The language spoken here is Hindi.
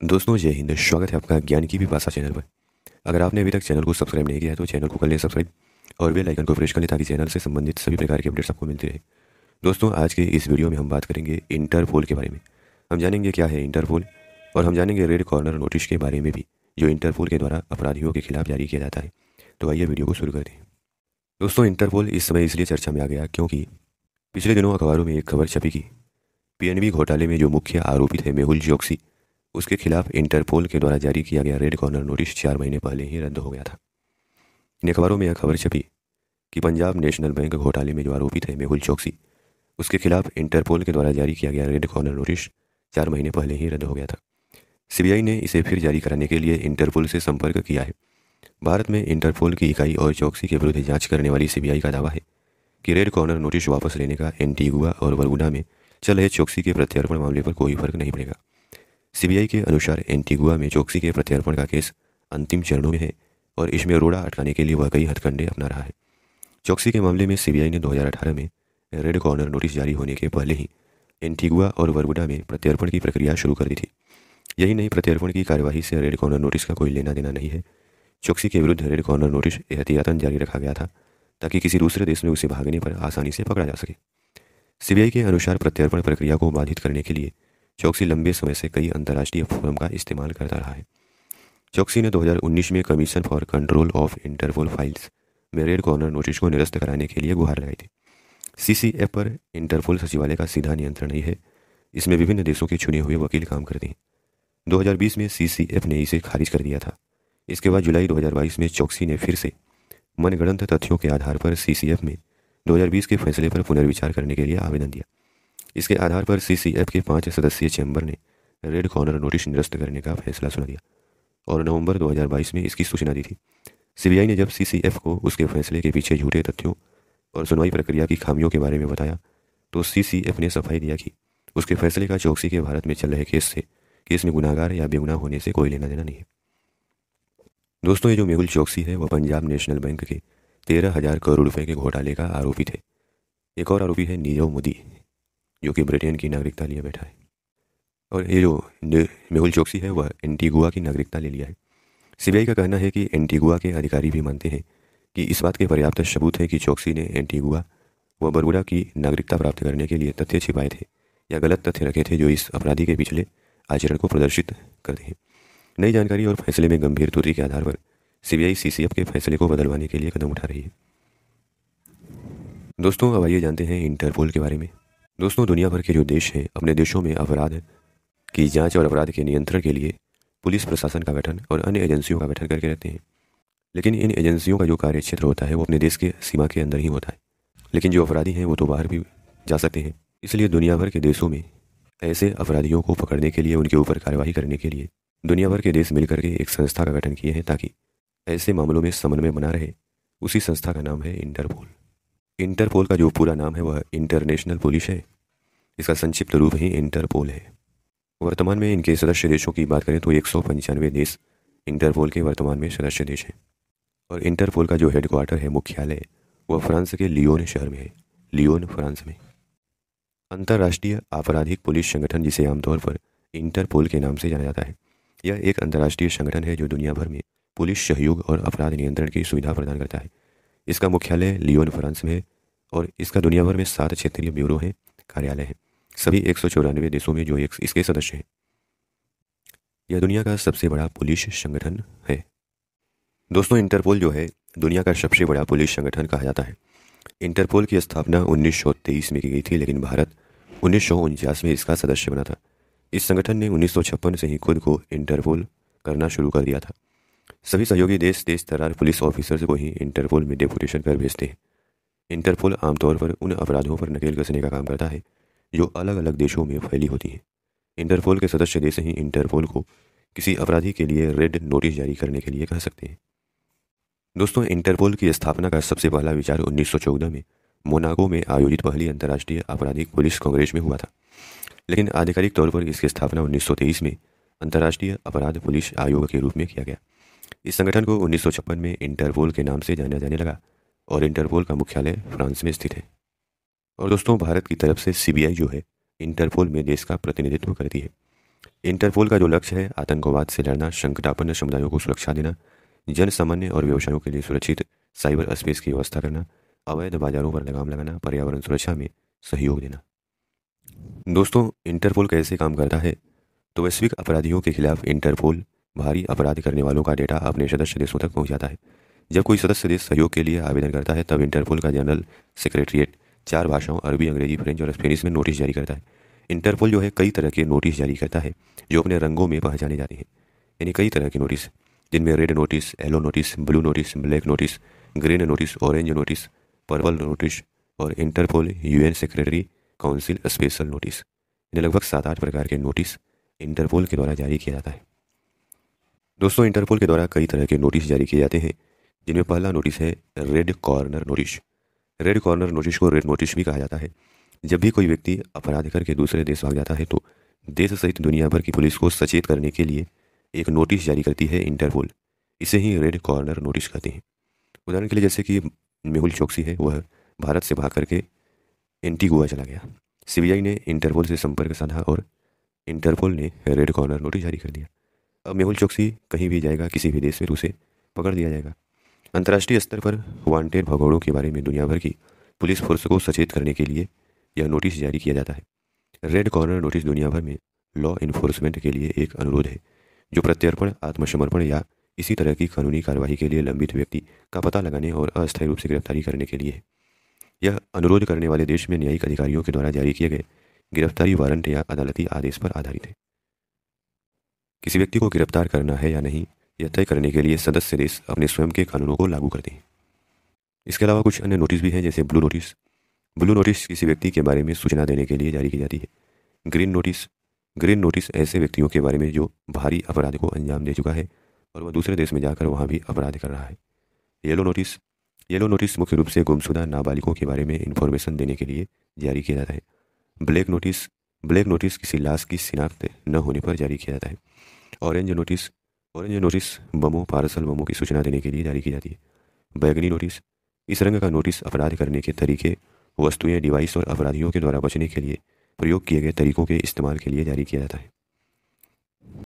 दोस्तों जय हिंद। स्वागत है आपका ज्ञान की भी भाषा चैनल पर। अगर आपने अभी तक चैनल को सब्सक्राइब नहीं किया है तो चैनल को कर लें सब्सक्राइब और बेल आइकन को प्रेस कर लें ताकि चैनल से संबंधित सभी प्रकार की अपडेट्स आपको मिलती रहे। दोस्तों आज के इस वीडियो में हम बात करेंगे इंटरपोल के बारे में। हम जानेंगे क्या है इंटरपोल और हम जानेंगे रेड कॉर्नर नोटिस के बारे में भी, जो इंटरपोल के द्वारा अपराधियों के खिलाफ जारी किया जाता है। तो आइए वीडियो को शुरू करते हैं। दोस्तों इंटरपोल इस समय इसलिए चर्चा में आ गया क्योंकि पिछले दिनों अखबारों में एक खबर छपी कि पीएनबी घोटाले में जो मुख्य आरोपी थे मेहुल चोकसी, उसके खिलाफ इंटरपोल के द्वारा जारी किया गया रेड कॉर्नर नोटिस 4 महीने पहले ही रद्द हो गया था। इन अखबारों में यह खबर छपी कि पंजाब नेशनल बैंक घोटाले में जो आरोपी थे मेहुल चोकसी, उसके खिलाफ इंटरपोल के द्वारा जारी किया गया रेड कॉर्नर नोटिस 4 महीने पहले ही रद्द हो गया था। सीबीआई ने इसे फिर जारी कराने के लिए इंटरपोल से संपर्क किया है। भारत में इंटरपोल की इकाई और चोकसी के विरुद्ध जांच करने वाली सीबीआई का दावा है कि रेड कॉर्नर नोटिस वापस लेने का एंटीगुआ और बरबुडा में चल रहे चोकसी के प्रत्यर्पण मामले पर कोई फर्क नहीं पड़ेगा। सीबीआई के अनुसार एंटीगुआ में चोकसी के प्रत्यर्पण का केस अंतिम चरणों में है और इसमें रोड़ा अटकाने के लिए वह कई हथकंडे अपना रहा है। चोकसी के मामले में सीबीआई ने 2018 में रेड कॉर्नर नोटिस जारी होने के पहले ही एंटीगुआ और बरबुडा में प्रत्यर्पण की प्रक्रिया शुरू कर दी थी। यही नहीं, प्रत्यर्पण की कार्यवाही से रेड कॉर्नर नोटिस का कोई लेना देना नहीं है। चोकसी के विरुद्ध रेड कॉर्नर नोटिस एहतियातन जारी रखा गया था ताकि किसी दूसरे देश में उसे भागने पर आसानी से पकड़ा जा सके। सीबीआई के अनुसार प्रत्यर्पण प्रक्रिया को बाधित करने के लिए चोकसी लंबे समय से कई अंतर्राष्ट्रीय फोरम का इस्तेमाल करता रहा है। चोकसी ने 2019 में commission for control of Interpol files में रेड कॉर्नर नोटिस को निरस्त कराने के लिए गुहार लगाई थी। सीसीएफ पर इंटरपोल सचिवालय का सीधा नियंत्रण नहीं है, इसमें विभिन्न देशों के चुने हुए वकील काम करते हैं। 2020 में सीसीएफ ने इसे खारिज कर दिया था। इसके बाद जुलाई 2022 में चोकसी ने फिर से मनगढ़ंत तथ्यों के आधार पर सीसीएफ में 2020 के फैसले पर पुनर्विचार करने के लिए आवेदन दिया। इसके आधार पर सीसीएफ के 5 सदस्यीय चैम्बर ने रेड कॉर्नर नोटिस निरस्त करने का फैसला सुना दिया और नवंबर 2022 में इसकी सूचना दी थी। सीबीआई ने जब सीसीएफ को उसके फैसले के पीछे झूठे तथ्यों और सुनवाई प्रक्रिया की खामियों के बारे में बताया तो सीसीएफ ने सफाई दिया कि उसके फैसले का चोकसी के भारत में चल रहे केस में गुनाहगार या बेगुनाह होने से कोई लेना देना नहीं है। दोस्तों ये जो मेहुल चोकसी है वह पंजाब नेशनल बैंक के 13,000 करोड़ रुपए के घोटाले का आरोपी थे। एक और आरोपी है नीरव मोदी, जो कि ब्रिटेन की नागरिकता लिए बैठा है। और ये जो मेहुल चोकसी है वह एंटीगुआ की नागरिकता ले लिया है। सीबीआई का कहना है कि एंटीगुआ के अधिकारी भी मानते हैं कि इस बात के पर्याप्त सबूत है कि चोकसी ने एंटीगुआ व बरबुडा की नागरिकता प्राप्त करने के लिए तथ्य छिपाए थे या गलत तथ्य रखे थे जो इस अपराधी के पिछले आचरण को प्रदर्शित करते हैं। नई जानकारी और फैसले में गंभीर त्रुटि के आधार पर सीबीआई सीसीएफ के फैसले को बदलवाने के लिए कदम उठा रही है। दोस्तों अब आइए जानते हैं इंटरपोल के बारे में। दोस्तों दुनिया भर के जो देश हैं अपने देशों में अपराध की जांच और अपराध के नियंत्रण के लिए पुलिस प्रशासन का गठन और अन्य एजेंसियों का गठन करके रहते हैं। लेकिन इन एजेंसियों का जो कार्य क्षेत्र होता है वो अपने देश के सीमा के अंदर ही होता है, लेकिन जो अपराधी हैं वो तो बाहर भी जा सकते हैं। इसलिए दुनिया भर के देशों में ऐसे अपराधियों को पकड़ने के लिए, उनके ऊपर कार्रवाई करने के लिए दुनिया भर के देश मिलकर के एक संस्था का गठन किए हैं ताकि ऐसे मामलों में समन्वय बना रहे। उसी संस्था का नाम है इंटरपोल। इंटरपोल का जो पूरा नाम है वह इंटरनेशनल पुलिस है। इसका संक्षिप्त रूप ही इंटरपोल है। वर्तमान में इनके सदस्य देशों की बात करें तो 195 देश इंटरपोल के वर्तमान में सदस्य देश हैं। और इंटरपोल का जो हेडक्वार्टर है, मुख्यालय, वह फ्रांस के लियोन शहर में है, लियोन फ्रांस में। अंतर्राष्ट्रीय आपराधिक पुलिस संगठन, जिसे आमतौर पर इंटरपोल के नाम से जाना जाता है, यह एक अंतर्राष्ट्रीय संगठन है जो दुनिया भर में पुलिस सहयोग और अपराध नियंत्रण की सुविधा प्रदान करता है। इसका मुख्यालय लियोन फ्रांस में है और इसका दुनिया भर में 7 क्षेत्रीय ब्यूरो हैं, कार्यालय हैं, सभी 194 देशों में जो इसके सदस्य हैं। यह दुनिया का सबसे बड़ा पुलिस संगठन है। दोस्तों इंटरपोल जो है दुनिया का सबसे बड़ा पुलिस संगठन कहा जाता है। इंटरपोल की स्थापना 1923 में की गई थी, लेकिन भारत 1949 में इसका सदस्य बना था। इस संगठन ने 1956 से ही खुद को इंटरपोल करना शुरू कर दिया था। सभी सहयोगी देश तेज तर्रार पुलिस ऑफिसर्स को ही इंटरपोल में डेपुटेशन कर भेजते हैं। इंटरपोल आमतौर पर उन अपराधों पर नकेल कसने का काम करता है जो अलग अलग देशों में फैली होती हैं। इंटरपोल के सदस्य देश ही इंटरपोल को किसी अपराधी के लिए रेड नोटिस जारी करने के लिए कह सकते हैं। दोस्तों इंटरपोल की स्थापना का सबसे पहला विचार 1914 में मोनाको में आयोजित पहली अंतर्राष्ट्रीय आपराधिक पुलिस कांग्रेस में हुआ था, लेकिन आधिकारिक तौर पर इसकी स्थापना 1923 में अंतर्राष्ट्रीय अपराध पुलिस आयोग के रूप में किया गया। इस संगठन को 1956 में इंटरपोल के नाम से जाना जाने लगा और इंटरपोल का मुख्यालय फ्रांस में स्थित है। और दोस्तों भारत की तरफ से सीबीआई जो है इंटरपोल में देश का प्रतिनिधित्व करती है। इंटरपोल का जो लक्ष्य है आतंकवाद से लड़ना, संकटापन्न समुदायों को सुरक्षा देना, जन सामान्य और व्यवसायों के लिए सुरक्षित साइबर स्पेस की व्यवस्था करना, अवैध बाजारों पर लगाम लगाना, पर्यावरण सुरक्षा में सहयोग देना। दोस्तों, इंटरपोल कैसे काम करता है? तो वैश्विक अपराधियों के खिलाफ इंटरपोल भारी अपराध करने वालों का डेटा अपने सदस्य देशों तक पहुंचाता है। जब कोई सदस्य देश सहयोग के लिए आवेदन करता है तब इंटरपोल का जनरल सेक्रेटरीट 4 भाषाओं अरबी, अंग्रेजी, फ्रेंच और स्पेनिश में नोटिस जारी करता है। इंटरपोल जो है कई तरह के नोटिस जारी करता है जो अपने रंगों में पहचाने जाते हैं, यानी कई तरह के नोटिस, जिनमें red notice, yellow notice, blue notice, black notice, green notice, orange notice, purple notice और Interpol UN secretary council special notice, इन्हें लगभग 7-8 प्रकार के नोटिस इंटरपोल के द्वारा जारी किया जाता है। दोस्तों, इंटरपोल के द्वारा कई तरह के नोटिस जारी किए जाते हैं, जिनमें पहला नोटिस है red corner notice. Red corner notice को रेड नोटिस भी कहा जाता है। जब भी कोई व्यक्ति अपराध करके दूसरे देश भाग जाता है तो देश सहित दुनिया भर की पुलिस को सचेत करने के लिए एक नोटिस जारी करती है इंटरपोल। इसे ही रेड कॉर्नर नोटिस कहते हैं। उदाहरण के लिए जैसे कि मेहुल चोकसी है, वह भारत से भाग करके एंटीगुआ चला गया। सीबीआई ने इंटरपोल से संपर्क साधा और इंटरपोल ने रेड कॉर्नर नोटिस जारी कर दिया। अब मेहुल चोकसी कहीं भी जाएगा, किसी भी देश में, तो उसे पकड़ लिया जाएगा। अंतर्राष्ट्रीय स्तर पर वांटेड भगोड़ों के बारे में दुनिया भर की पुलिस फोर्स को सचेत करने के लिए यह नोटिस जारी किया जाता है। रेड कॉर्नर नोटिस दुनिया भर में लॉ इन्फोर्समेंट के लिए एक अनुरोध है, जो प्रत्यर्पण, आत्मसमर्पण या इसी तरह की कानूनी कार्रवाई के लिए लंबित व्यक्ति का पता लगाने और अस्थायी रूप से गिरफ्तारी करने के लिए है। यह अनुरोध करने वाले देश में न्यायिक अधिकारियों के द्वारा जारी किए गए गिरफ्तारी वारंट या अदालती आदेश पर आधारित है। किसी व्यक्ति को गिरफ्तार करना है या नहीं, यह तय करने के लिए सदस्य देश अपने स्वयं के कानूनों को लागू करते हैं। इसके अलावा कुछ अन्य नोटिस भी हैं, जैसे ब्लू नोटिस। ब्लू नोटिस किसी व्यक्ति के बारे में सूचना देने के लिए जारी की जाती है। ग्रीन नोटिस, ग्रीन नोटिस ऐसे व्यक्तियों के बारे में जो भारी अपराध को अंजाम दे चुका है और वह दूसरे देश में जाकर वहाँ भी अपराध कर रहा है। येलो नोटिस, येलो नोटिस मुख्य रूप से गुमशुदा नाबालिगों के बारे में इंफॉर्मेशन देने के लिए जारी किया जाता है। ब्लैक नोटिस, ब्लैक नोटिस किसी लाश की शिनाख्त न होने पर जारी किया जाता है। ऑरेंज नोटिस, ऑरेंज नोटिस बमों, पार्सल बमों की सूचना देने के लिए जारी की जाती है। बैगनी नोटिस, इस रंग का नोटिस अपराध करने के तरीके, वस्तुएं, डिवाइस और अपराधियों के द्वारा बचने के लिए प्रयोग किए गए तरीकों के इस्तेमाल के लिए जारी किया जाता है।